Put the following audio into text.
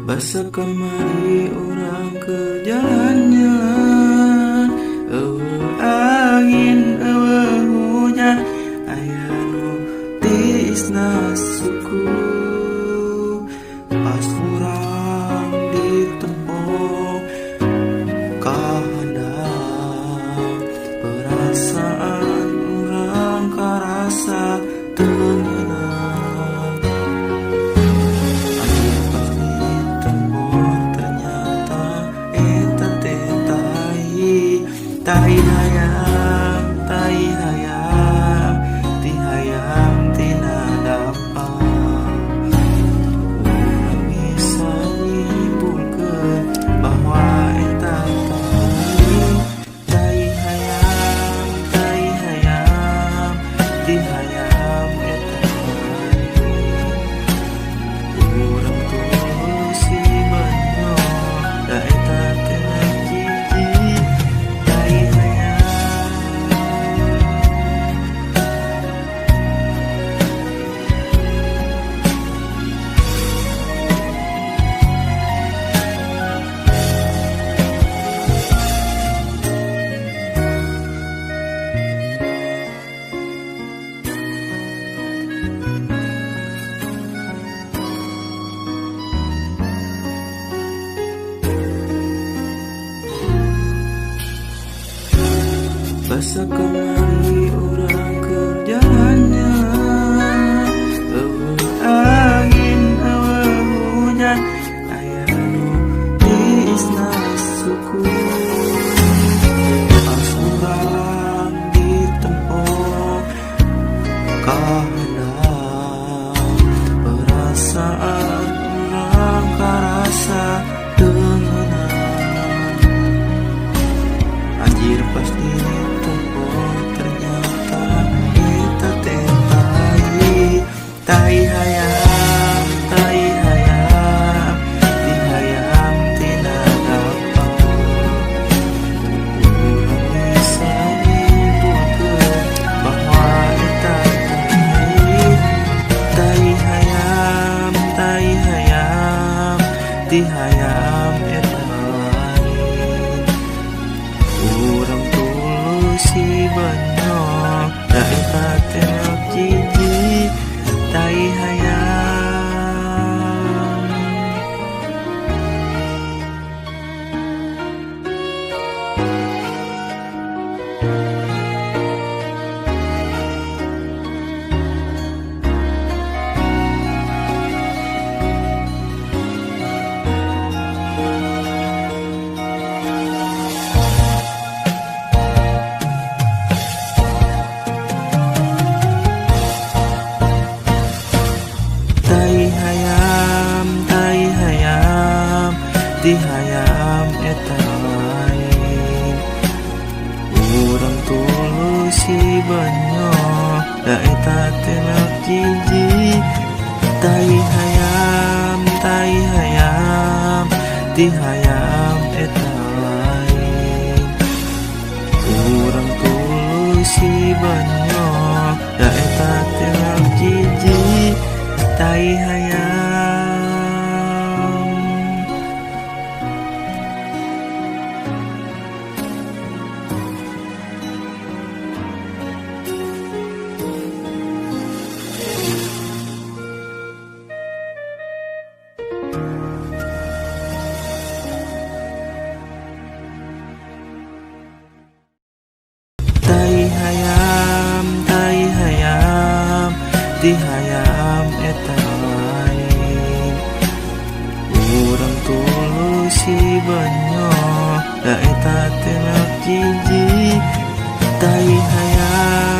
Basa kamari orang ke jalan-jalan, angin hujan, aya nu tiisna suku. Pas urang ditempok kahandap, perasaan urang karasa teu ngeunah. Anjir pas ditempok ternyata eta teh tai hayam, tai hayam, ti hayam tina dapat. Urang bisa nyimpulkeun bahwa eta tai hayam, tai hayam, ti hayam eta urang tulus si banyo, da eta teh jiji tai hayam. Basa kamari urang keur jalan-jalan, angin hujan, aya nu tiisna suku. Pas urang ditempok kahandap, perasaan urang karasa teu ngeunah. Anjir pas ditempok ternyata eta teh tai hayam, tai hayam, ti hayam tina dapat. Urang bisa nyimpulkeun bahwa eta tai hayam, tai hayam, ti hayam eta lain. Urang tulus si banyo, da eta teh jiji tai hayam. Tai hayam, tai hayam, ti hayam eta lain. Urang tulus si banyo, da eta teh jiji tai hayam, tai hayam, ti hayam eta lain. Urang tulus si banyo, da eta teh jiji tai hayam. Tai hayam, tai hayam, ti hayam eta lain. Urang tulus si banyo, da eta teh jiji tai hayam.